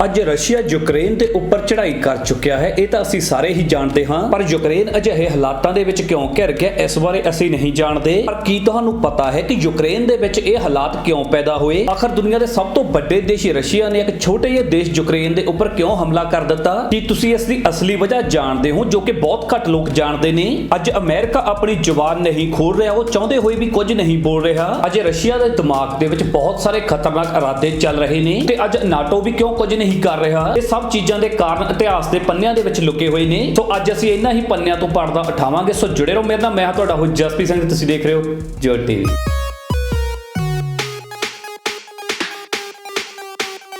ਅੱਜ Russia Ukraine ਦੇ ਉੱਪਰ ਚੜ੍ਹਾਈ ਕਰ ਚੁੱਕਿਆ ਹੈ। ਇਹ ਤਾਂ ਅਸੀਂ ਸਾਰੇ ਹੀ ਜਾਣਦੇ ਹਾਂ, ਪਰ ਯੂਕਰੇਨ ਅਜਿਹੇ ਹਾਲਾਤਾਂ ਦੇ ਵਿੱਚ ਕਿਉਂ ਘਿਰ ਗਿਆ ਇਸ ਬਾਰੇ ਅਸੀਂ ਨਹੀਂ ਜਾਣਦੇ। ਪਰ ਕੀ ਤੁਹਾਨੂੰ ਪਤਾ ਹੈ ਕਿ ਯੂਕਰੇਨ ਦੇ ਵਿੱਚ ਇਹ ਹਾਲਾਤ ਕਿਉਂ ਪੈਦਾ ਹੋਏ? ਆਖਰ ਦੁਨੀਆ ਦੇ ਸਭ ਤੋਂ ਵੱਡੇ ਦੇਸ਼ ਰਸ਼ੀਆ ਨੇ ਇੱਕ ਛੋਟੇ ਜਿਹੇ ਦੇਸ਼ ਯੂਕਰੇਨ ਦੇ ਉੱਪਰ ਕਿਉਂ ਹਮਲਾ ਕਰ ਦਿੱਤਾ? ਕੀ ਤੁਸੀਂ ਇਸ ਦੀ ਅਸਲੀ ਵਜ੍ਹਾ ਜਾਣਦੇ ਹੋ, ਜੋ ਕਿ ਬਹੁਤ ਘੱਟ ਲੋਕ ਜਾਣਦੇ ਨੇ? ਅੱਜ ਅਮਰੀਕਾ ਆਪਣੀ ਜ਼ੁਬਾਨ ਨਹੀਂ ਖੋਲ ਰਿਹਾ, ਉਹ ਚਾਹੁੰਦੇ ਹੋਏ ਵੀ ਕੁਝ ਨਹੀਂ ਬੋਲ ਰਿਹਾ। ਅੱਜ ਰਸ਼ੀਆ ਦੇ ਦਿਮਾਗ ਦੇ ਵਿੱਚ ਬਹੁਤ ਸਾਰੇ ਖਤਰਨਾਕ ਇਰਾਦੇ ਚੱਲ ਰਹੇ ਨੇ ਤੇ ਅੱਜ ਨਾਟੋ ਵੀ ਕਿਉਂ ਕੁਝ ਨਹੀਂ ਕਰ ਰਿਹਾ। ਇਹ ਸਭ ਚੀਜ਼ਾਂ ਦੇ ਕਾਰਨ ਇਤਿਹਾਸ ਦੇ ਪੰਨਿਆਂ ਦੇ ਵਿੱਚ ਲੁਕੇ ਹੋਏ ਨੇ। ਸੋ ਅੱਜ ਅਸੀਂ ਇਹਨਾਂ ਹੀ ਪੰਨਿਆਂ ਤੋਂ ਪਰਦਾ ਉਠਾਵਾਂਗੇ। ਸੋ ਜੁੜੇ ਰਹੋ ਮੇਰੇ ਨਾਲ। ਮੈਂ ਤੁਹਾਡਾ ਹੋ ਜਸਪ੍ਰੀਤ ਸਿੰਘ, ਤੁਸੀਂ ਦੇਖ ਰਹੇ ਹੋ ਜੋਟ ਟੀਵੀ।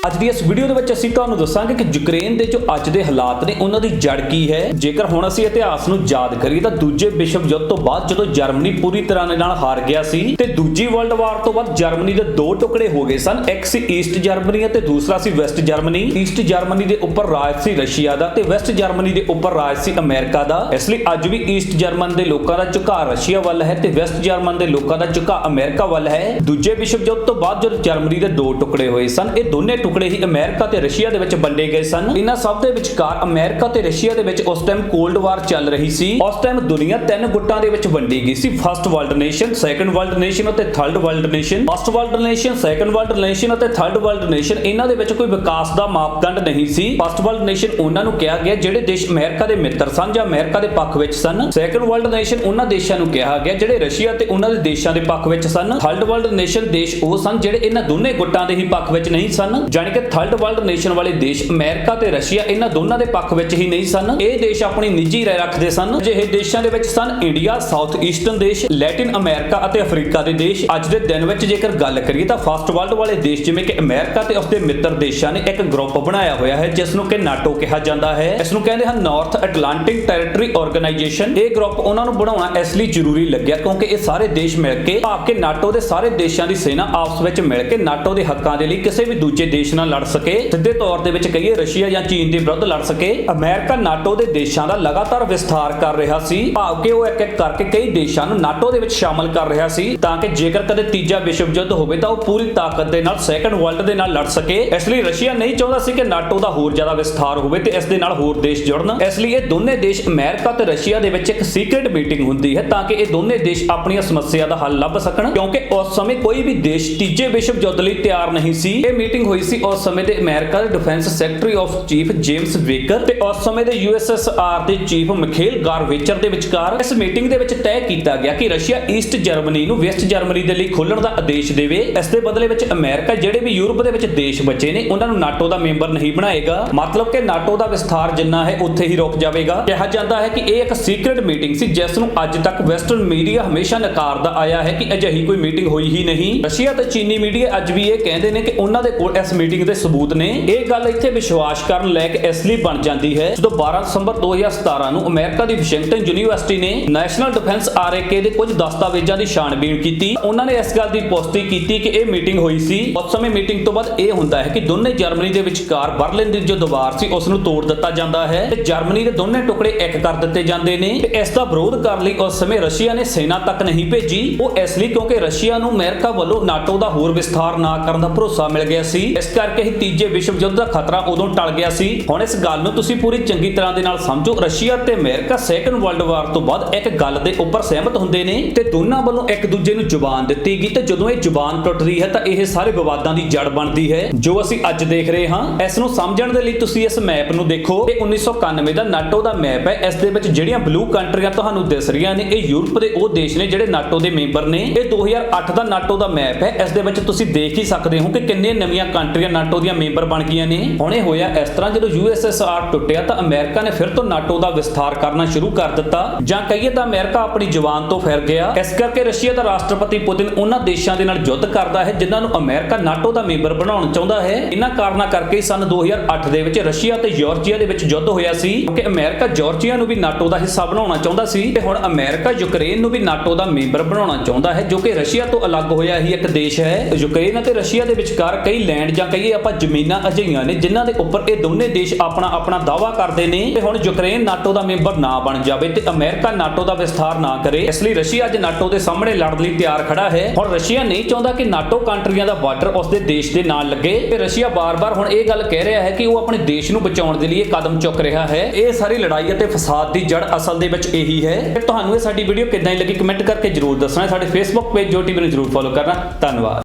ਅੱਜ ਦੀ ਇਸ ਵੀਡੀਓ ਦੇ ਵਿੱਚ ਅਸੀਂ ਤੁਹਾਨੂੰ ਦੱਸਾਂਗੇ ਕਿ ਯੂਕਰੇਨ ਦੇ ਜੋ ਅੱਜ ਦੇ ਹਾਲਾਤ ਨੇ ਉਹਨਾਂ ਦੀ ਜੜ ਕੀ ਹੈ। ਜੇਕਰ ਹੁਣ ਅਸੀਂ ਇਤਿਹਾਸ ਨੂੰ ਯਾਦ ਕਰੀਏ ਤਾਂ ਦੂਜੇ ਵਿਸ਼ਵ ਯੁੱਧ ਤੋਂ ਬਾਅਦ ਜਦੋਂ ਜਰਮਨੀ ਪੂਰੀ ਤਰ੍ਹਾਂ ਨਾਲ ਹਾਰ ਗਿਆ ਸੀ ਤੇ ਦੂਜੀ ਵਰਲਡ ਵਾਰ ਤੋਂ ਬਾਅਦ ਜਰਮਨੀ ਦੇ ਦੋ ਟੁਕੜੇ ਹੋ ਗਏ ਸਨ। ਇੱਕ ਸੀ ਈਸਟ ਜਰਮਨੀ ਅਤੇ ਦੂਸਰਾ ਸੀ ਵੈਸਟ ਜਰਮਨੀ। ਈਸਟ ਜਰਮਨੀ ਦੇ ਉੱਪਰ ਰਾਜ ਸੀ ਰਸ਼ੀਆ ਦਾ ਤੇ ਵੈਸਟ ਜਰਮਨੀ ਦੇ ਉੱਪਰ ਰਾਜ ਸੀ ਅਮਰੀਕਾ ਦਾ। ਇਸ ਲਈ ਅੱਜ ਵੀ ਈਸਟ ਜਰਮਨ ਦੇ ਲੋਕਾਂ ਦਾ ਝੁਕਾਅ ਰਸ਼ੀਆ ਵੱਲ ਹੈ ਤੇ ਵੈਸਟ ਜਰਮਨ ਦੇ ਲੋਕਾਂ ਦਾ ਝੁਕਾਅ ਅਮਰੀਕਾ ਵੱਲ ਹੈ। ਦੂਜੇ ਵਿਸ਼ਵ ਯੁੱਧ ਤੋਂ ਬਾਅਦ ਜਦੋਂ ਜਰਮਨੀ ਦੇ ਦੋ ਟੁਕੜੇ ਹੋਏ ਸਨ, ਇਹ ਦੋਨੇ ਟੁਕੜੇ ਹੀ ਅਮਰੀਕਾ ਤੇ ਰਸ਼ੀਆ ਦੇ ਵਿੱਚ ਵੰਡੇ ਗਏ ਸਨ। ਇਹਨਾਂ ਸਭ ਦੇ ਵਿਚਕਾਰ ਅਮਰੀਕਾ ਤੇ ਰਸ਼ੀਆ ਦੇ ਵਿੱਚ ਉਸ ਟਾਈਮ ਕੋਲਡ ਵਾਰ ਚੱਲ ਰਹੀ ਸੀ। ਉਸ ਟਾਈਮ ਦੁਨੀਆ ਤਿੰਨ ਗੁੱਟਾਂ ਦੇ ਵਿੱਚ ਵੰਡੀ ਗਈ ਸੀ: first world nation, second world nation ਅਤੇ third world nation. First world nation, second world nation ਅਤੇ ਥਰਡ ਵਰਲਡ ਨੇਸ਼ਨ, ਇਹਨਾਂ ਦੇ ਵਿੱਚ ਕੋਈ ਵਿਕਾਸ ਦਾ ਮਾਪਦੰਡ ਨਹੀਂ ਸੀ। ਫਸਟ ਵਰਲਡ ਨੇਸ਼ਨ ਉਹਨਾਂ ਨੂੰ ਕਿਹਾ ਗਿਆ ਜਿਹੜੇ ਦੇਸ਼ ਅਮਰੀਕਾ ਦੇ ਮਿੱਤਰ ਸਨ ਜਾਂ ਅਮਰੀਕਾ ਦੇ ਪੱਖ ਵਿੱਚ ਸਨ। ਸੈਕੰਡ ਵਰਲਡ ਨੇਸ਼ਨ ਉਹਨਾਂ ਦੇਸ਼ਾਂ ਨੂੰ ਕਿਹਾ ਗਿਆ ਜਿਹੜੇ ਰਸ਼ੀਆ ਤੇ ਉਹਨਾਂ ਦੇ ਦੇਸ਼ਾਂ ਦੇ ਪੱਖ ਵਿੱਚ ਸਨ। ਥਰਡ ਵਰਲਡ ਨੇਸ਼ਨ ਦੇਸ਼ ਉਹ ਸਨ ਜਿਹੜੇ ਇਹਨਾਂ ਦੋਨੇ ਗੁੱਟਾਂ ਦੇ ਹੀ ਪੱਖ ਵਿੱਚ ਨਹੀਂ ਸਨ। ਜਾਣੀ ਕਿ ਥਰਡ ਵਰਲਡ ਨੇਸ਼ਨ ਵਾਲੇ ਦੇਸ਼ ਅਮਰੀਕਾ ਤੇ ਰਸ਼ੀਆ ਇਹਨਾਂ ਦੋਨਾਂ ਦੇ ਪੱਖ ਵਿੱਚ ਹੀ ਨਹੀਂ ਸਨ। ਇਹ ਦੇਸ਼ ਆਪਣੀ ਨਿੱਜੀ ਰਾਏ ਰੱਖਦੇ ਸਨ। ਅਜਿਹੇ ਦੇਸ਼ਾਂ ਦੇ ਵਿੱਚ ਸਨ ਇੰਡੀਆ, ਸਾਊਥ ਈਸਟਰਨ ਦੇਸ਼, ਲੈਟਿਨ ਅਮਰੀਕਾ ਅਤੇ ਅਫਰੀਕਾ ਦੇ ਦੇਸ਼। ਅੱਜ ਦੇ ਦਿਨ ਵਿੱਚ ਜੇਕਰ ਗੱਲ ਕਰੀਏ ਤਾਂ ਫਸਟ ਵਰਲਡ ਵਾਲੇ ਦੇਸ਼ ਜਿਵੇਂ ਕਿ ਅਮਰੀਕਾ ਤੇ ਉਸਦੇ ਮਿੱਤਰ ਦੇਸ਼ਾਂ ਨੇ ਇੱਕ ਗਰੁੱਪ ਬਣਾਇਆ ਹੋਇਆ ਹੈ ਜਿਸ ਨੂੰ ਕਿ ਨਾਟੋ ਕਿਹਾ ਜਾਂਦਾ ਹੈ। ਇਸ ਨੂੰ ਕਹਿੰਦੇ ਹਨ ਨਾਰਥ ਐਟਲਾਂਟਿਕ ਟੈਰੀਟਰੀ ਆਰਗੇਨਾਈਜੇਸ਼ਨ। ਇਹ ਗਰੁੱਪ ਉਹਨਾਂ ਨੂੰ ਬਣਾਉਣਾ ਇਸ ਲਈ ਜ਼ਰੂਰੀ ਲੱਗਿਆ ਕਿਉਂਕਿ ਇਹ ਸਾਰੇ ਦੇਸ਼ ਮਿਲ ਕੇ, ਭਾਵ ਕਿ ਨਾਟੋ ਦੇ ਸਾਰੇ ਦੇਸ਼ਾਂ ਦੀ ਸੈਨਾ ਆਪਸ ਵਿੱਚ ਮਿਲ ਕੇ ਨਾਟੋ ਦੇ ਹੱਕਾਂ ਦੇ ਲਈ ਕਿਸੇ ਵੀ ਦੂਜੇ ਦੇਸ਼ ਨਾਲ ਲੜ ਸਕੇ। ਸਿੱਧੇ ਤੌਰ ਦੇ ਵਿੱਚ ਕਹੀਏ ਰਸ਼ੀਆ ਜਾਂ ਚੀਨ ਦੇ ਵਿਰੁੱਧ ਲੜ ਸਕੇ। ਅਮਰੀਕਾ ਨਾਟੋ ਦੇ ਦੇਸ਼ਾਂ ਦਾ ਲਗਾਤਾਰ ਵਿਸਥਾਰ ਕਰ ਰਿਹਾ ਸੀ, ਭਾਵ ਕਿ ਉਹ ਇੱਕ ਇੱਕ ਕਰਕੇ ਕਈ ਦੇਸ਼ਾਂ ਨੂੰ ਨਾਟੋ ਦੇ ਵਿੱਚ ਸ਼ਾਮਲ ਕਰ ਰਿਹਾ ਸੀ ਤਾਂ ਕਿ ਜੇਕਰ ਕਦੇ ਤੀਜਾ ਵਿਸ਼ਵ ਯੁੱਧ ਹੋਵੇ ਤਾਂ ਉਹ ਪੂਰੀ ਤਾਕਤ ਦੇ ਨਾਲ ਸੈਕੰਡ ਵਰਲਡ ਦੇ ਨਾਲ ਲੜ ਸਕੇ। ਇਸ ਲਈ ਰਸ਼ੀਆ ਨਹੀਂ ਚਾਹੁੰਦਾ ਸੀ ਕਿ ਨਾਟੋ ਦਾ ਹੋਰ ਜ਼ਿਆਦਾ ਵਿਸਥਾਰ ਹੋਵੇ ਤੇ ਇਸ ਦੇ ਨਾਲ ਹੋਰ ਦੇਸ਼ ਜੁੜਨ। ਇਸ ਲਈ ਇਹ ਦੋਨੇ ਦੇਸ਼ ਅਮਰੀਕਾ ਤੇ ਰਸ਼ੀਆ ਦੇ ਵਿੱਚ ਇੱਕ ਸੀਕ੍ਰੀਟ ਮੀਟਿੰਗ ਹੁੰਦੀ ਹੈ ਤਾਂ ਕਿ ਇਹ ਦੋਨੇ ਦੇਸ਼ ਆਪਣੀਆਂ ਸਮੱਸਿਆ ਦਾ ਹੱਲ ਲੱਭ ਸਕਣ, ਕਿਉਂਕਿ ਉਸ ਸਮੇਂ ਕੋਈ ਵੀ ਦੇਸ਼ ਤੀਜੇ ਵਿਸ਼ਵ ਯੁੱਧ ਲਈ ਤਿਆਰ ਨਹੀਂ ਸੀ। ਇਹ ਮੀਟਿੰਗ ਹੋਈ ਸੀ ਉਸ ਸਮੇਂ ਦੇ ਅਮਰੀਕਾ ਦੇ defence secretary of chief James Baker ਤੇ ਉਸ ਸਮੇਂ ਦੇ ਯੂਐਸਐਸਆਰ ਦੇ ਚੀਫ ਮਿਖੇਲ ਗਾਰਵੇਚਰ ਦੇ ਵਿਚਕਾਰ। ਇਸ ਮੀਟਿੰਗ ਦੇ ਵਿੱਚ ਤੈਅ ਕੀਤਾ ਗਿਆ ਕਿ ਰਸ਼ੀਆ ਈਸਟ ਜਰਮਨੀ ਨੂੰ ਵੈਸਟ ਜਰਮਨੀ ਦੇ ਲਈ ਖੋਲਣ ਦਾ ਆਦੇਸ਼ ਦੇਵੇ। ਇਸ ਦੇ ਬਦਲੇ ਵਿੱਚ ਅਮਰੀਕਾ ਜਿਹੜੇ ਵੀ ਯੂਰਪ ਦੇ ਵਿੱਚ ਦੇਸ਼ ਬਚੇ ਨੇ ਉਹਨਾਂ ਨੂੰ ਨਾਟੋ ਦਾ ਮੈਂਬਰ ਨਹੀਂ ਬਣਾਏਗਾ। ਮਤਲਬ ਕਿ ਨਾਟੋ ਦਾ ਵਿਸਥਾਰ ਜਿੰਨਾ ਹੈ ਉੱਥੇ ਹੀ ਰੁਕ ਜਾਵੇਗਾ। ਕਿਹਾ ਜਾਂਦਾ ਹੈ ਕਿ ਇਹ ਇੱਕ ਸੀਕ੍ਰੀਟ ਮੀਟਿੰਗ ਸੀ ਜਿਸ ਨੂੰ ਅੱਜ ਤੱਕ ਵੈਸਟਰਨ ਮੀਡੀਆ ਹਮੇਸ਼ਾ ਨਕਾਰਦਾ ਆਇਆ ਹੈ ਕਿ ਅਜਿਹੀ ਕੋਈ ਮੀਟਿੰਗ ਹੋਈ ਹੀ ਨਹੀਂ। ਰਸ਼ੀਆ ਤੇ ਚੀਨੀ ਮੀਡੀਆ ਅੱਜ ਵੀ ਇਹ ਕਹਿੰਦੇ ਨੇ ਕਿ ਉਹਨਾਂ ਦੇ ਕੋਲ ਇਸ ਮੀਟਿੰਗ ਦੇ ਸਬੂਤ ਨੇ। ਇਹ ਗੱਲ ਇੱਥੇ ਵਿਸ਼ਵਾਸ ਕਰਨ ਲੈ ਕੇ ਇਸ ਲਈ ਬਣ ਜਾਂਦੀ ਹੈ ਜਦੋਂ 12 ਦਸੰਬਰ 2017 ਨੂੰ ਅਮਰੀਕਾ ਦੀ ਵਾਸ਼ਿੰਗਟਨ ਯੂਨੀਵਰਸਿਟੀ ਨੇ ਨੈਸ਼ਨਲ ਡਿਫੈਂਸ ਆਰਏਕੇ ਦੇ ਕੁਝ ਦਸਤਾਵੇਜ਼ਾਂ ਦੀ ਛਾਣਬੀਣ ਕੀਤੀ। ਉਹਨਾਂ ਨੇ ਇਸ ਗੱਲ ਦੀ ਪੁਸ਼ਟੀ ਕੀਤੀ ਕਿ ਇਹ ਮੀਟਿੰਗ ਹੋਈ ਸੀ। ਉਸ ਸਮੇਂ ਮੀਟਿੰਗ ਤੋਂ ਬਾਅਦ ਇਹ ਹੁੰਦਾ ਹੈ ਕਿ ਦੋਨੇ ਜਰਮਨੀ ਦੇ ਵਿਚਕਾਰ ਬਰਲਿਨ ਦੀ ਜੋ ਦੀਵਾਰ ਸੀ ਉਸ ਨੂੰ ਤੋੜ ਦਿੱਤਾ ਜਾਂਦਾ ਹੈ ਤੇ ਜਰਮਨੀ ਦੇ ਦੋਨੇ ਟੁਕੜੇ ਇੱਕ ਕਰ ਦਿੱਤੇ ਜਾਂਦੇ ਨੇ। ਤੇ ਇਸ ਦਾ ਵਿਰੋਧ ਕਰਨ ਲਈ ਉਸ ਸਮੇਂ ਰਸ਼ੀਆ ਨੇ ਸੈਨਾ ਤੱਕ ਨਹੀਂ ਭੇਜੀ। ਉਹ ਇਸ ਲਈ ਕਿਉਂਕਿ ਰਸ਼ੀਆ ਨੂੰ ਅਮਰੀਕਾ ਵੱਲੋਂ ਨਾਟੋ ਦਾ ਹੋਰ ਵਿਸਥਾਰ ਨਾ ਕਰਨ ਦਾ ਭਰੋਸਾ ਮਿਲ ਗਿਆ ਸੀ। ਇਸ ਕਰਕੇ ਹੀ ਤੀਜੇ ਵਿਸ਼ਵ ਯੁੱਧ ਦਾ ਖਤਰਾ ਉਦੋਂ ਟਲ ਗਿਆ ਸੀ। ਹੁਣ ਇਸ ਗੱਲ ਨੂੰ ਤੁਸੀਂ ਪੂਰੀ ਚੰਗੀ ਤਰ੍ਹਾਂ ਦੇ ਨਾਲ ਸਮਝੋ। ਰਸ਼ੀਆ ਤੇ ਅਮਰੀਕਾ ਸੈਕੰਡ ਵਰਲਡ ਵਾਰ ਤੋਂ ਬਾਅਦ ਇੱਕ ਗੱਲ ਦੇ ਉੱਪਰ ਸਹਿਮਤ ਹੁੰਦੇ ਨੇ ਤੇ ਦੋਨਾਂ ਵੱਲੋਂ ਇੱਕ ਦੂਜੇ ਨੂੰ ਜ਼ੁਬਾਨ ਦਿੱਤੀ ਗਈ ਤੇ ਜਦੋਂ ਇਹ ਜ਼ੁਬਾਨ ਟੁੱਟਦੀ ਹੈ ਤਾਂ ਇਹ ਸਾਰੇ ਵਿਵਾਦਾਂ ਦੀ ਜੜ ਬਣਦੀ ਹੈ ਜੋ ਅਸੀਂ ਅੱਜ ਦੇਖ ਰਹੇ ਹਾਂ। ਇਸ ਨੂੰ ਸਮਝਣ ਦੇ ਲਈ ਤੁਸੀਂ ਇਸ ਮੈਪ ਨੂੰ ਦੇਖੋ। ਇਹ 1991 ਦਾ ਨਾਟੋ ਦਾ ਮੈਪ ਹੈ। ਇਸ ਦੇ ਵਿੱਚ ਜਿਹੜੀਆਂ ਬਲੂ ਕੰਟਰੀਆਂ ਤੁਹਾਨੂੰ ਦਿਸ ਰਹੀਆਂ ਨੇ ਇਹ ਯੂਰਪ ਦੇ ਉਹ ਦੇਸ਼ ਨੇ ਜਿਹੜੇ ਨਾਟੋ ਦੇ ਮੈਂਬਰ ਨੇ। ਇਹ 2008 ਦਾ ਨਾਟੋ ਦਾ ਮੈਪ ਹੈ। ਇਸ ਦੇ ਵਿੱਚ ਤੁਸੀਂ ਦੇਖ ਹੀ ਸਕਦੇ ਹੋ ਕਿ ਕਿੰਨੀਆਂ ਨਵੀਆਂ ਕੰਟਰੀਆਂ ਨਾਟੋ ਦੀਆਂ ਮੈਂਬਰ ਬਣ ਗਈਆਂ ਨੇ। ਹੁਣ ਇਹ ਹੋਇਆ ਇਸ ਤਰ੍ਹਾਂ ਜਦੋਂ ਯੂਐਸਐਸਆਰ ਟੁੱਟਿਆ ਤਾਂ ਅਮਰੀਕਾ ਨੇ ਫਿਰ ਤੋਂ ਨਾਟੋ ਦਾ ਵਿਸਥਾਰ ਕਰਨਾ ਸ਼ੁਰੂ ਕਰ ਦਿੱਤਾ, ਜਾਂ ਕਹੀਏ ਤਾਂ ਅਮਰੀਕਾ ਆਪਣੀ ਜ਼ੁਬਾਨ ਤੋਂ ਫਿਰ ਗਿਆ। ਇਸ ਕਰਕੇ ਰਸ਼ੀਆ ਦਾ ਰਾਸ਼ਟਰਪਤੀ ਪੁਤਿਨ ਉਹਨਾਂ ਦੇਸ਼ਾਂ ਦੇ ਨਾਲ ਯੁੱਧ ਕਰਦਾ ਹੈ ਜਿਨ੍ਹਾਂ ਨੂੰ ਅਮਰੀਕਾ ਨਾਟੋ ਦਾ ਮੈਂਬਰ ਬਣਾਉਣਾ ਚਾਹੁੰਦਾ ਹੈ। ਇਹਨਾਂ ਕਾਰਨਾਂ ਕਰਕੇ ਸਨ 2008 ਦੇ ਵਿੱਚ ਰਸ਼ੀਆ ਤੇ ਜਾਰਜੀਆ ਦੇ ਵਿੱਚ ਯੁੱਧ ਹੋਇਆ ਸੀ ਕਿਉਂਕਿ ਅਮਰੀਕਾ ਜਾਰਜੀਆ ਨੂੰ ਵੀ ਨਾਟੋ ਦਾ ਹਿੱਸਾ ਬਣਾਉਣਾ ਚਾਹੁੰਦਾ ਸੀ ਤੇ ਹੁਣ ਅਮਰੀਕਾ ਯੂਕਰੇਨ ਨੂੰ ਵੀ ਨਾਟੋ ਦਾ ਮੈਂਬਰ ਬਣਾਉਣਾ ਚਾਹੁੰਦਾ ਹੈ ਜੋ ਕਿ ਰਸ਼ੀਆ ਤੋਂ ਅਲੱਗ ਹੋਇਆ ਹੀ ਇੱਕ ਦੇਸ਼ ਹੈ। ਯੂਕਰੇਨ ਅਤੇ ਰਸ਼ੀਆ ਦੇ ਵਿਚਕਾਰ ਕਈ ਲੈਂਡ ਜਾਂ ਕਹੀਏ ਆਪਾਂ ਜ਼ਮੀਨਾਂ ਅਜਿਹੀਆਂ ਨੇ ਜਿਨ੍ਹਾਂ ਦੇ ਉੱਪਰ ਇਹ ਦੋਨੇ ਦੇਸ਼ ਆਪਣਾ ਆਪਣਾ ਦਾਅਵਾ ਕਰਦੇ ਨੇ ਤੇ ਹੁਣ ਯੂਕਰੇਨ ਨਾਟੋ ਦਾ ਮੈਂਬਰ ਨਾ ਬਣ ਜਾਵੇ ਤੇ ਅਮਰੀਕਾ ਨਾਟੋ ਦਾ ਵਿਸਥਾਰ ਨਾ ਕਰੇ। ਇਸ ਲਈ ਰਸ਼ੀਆ ਅੱਜ ਨਾਟੋ ਦੇ ਸਾਹਮਣੇ ਲੜਨ ਲਈ ਤਿਆਰ ਖੜਾ ਹੈ। ਹੁਣ ਰਸ਼ੀਆ ਨਹੀਂ ਚਾਹੁੰਦਾ ਕਿ ਨਾਟੋ ਕੰਟਰੀਆਂ ਦਾ ਬਾਰਡਰ ਉਸਦੇ ਦੇਸ਼ ਦੇ ਨਾਲ ਲੱਗੇ ਤੇ ਰਸ਼ੀਆ ਬਾਰ-ਬਾਰ ਹੁਣ ਇਹ ਗੱਲ ਕਹਿ ਰਿਹਾ ਹੈ ਕਿ ਉਹ ਆਪਣੇ ਦੇਸ਼ ਨੂੰ ਬਚਾਉਣ ਦੇ ਲਈ ਕਦਮ ਚੁੱਕ ਰਿਹਾ ਹੈ। ਇਹ ਸਾਰੀ ਲੜਾਈ ਅਤੇ ਫਸਾਦ ਦੀ ਜੜ ਅਸਲ ਦੇ ਵਿੱਚ ਇਹੀ ਹੈ। ਤੇ ਤੁਹਾਨੂੰ ਇਹ ਸਾਡੀ ਵੀਡੀਓ ਕਿੱਦਾਂ ਦੀ ਲੱਗੀ ਕਮੈਂਟ ਕਰਕੇ ਜਰੂਰ ਦੱਸਣਾ। ਸਾਡੇ ਫੇਸਬੁੱਕ ਪੇਜ ਜੋ ਟੀਵੀ ਨੂੰ ਜਰੂਰ ਫੋਲੋ ਕਰਨਾ। ਧੰਨਵਾਦ।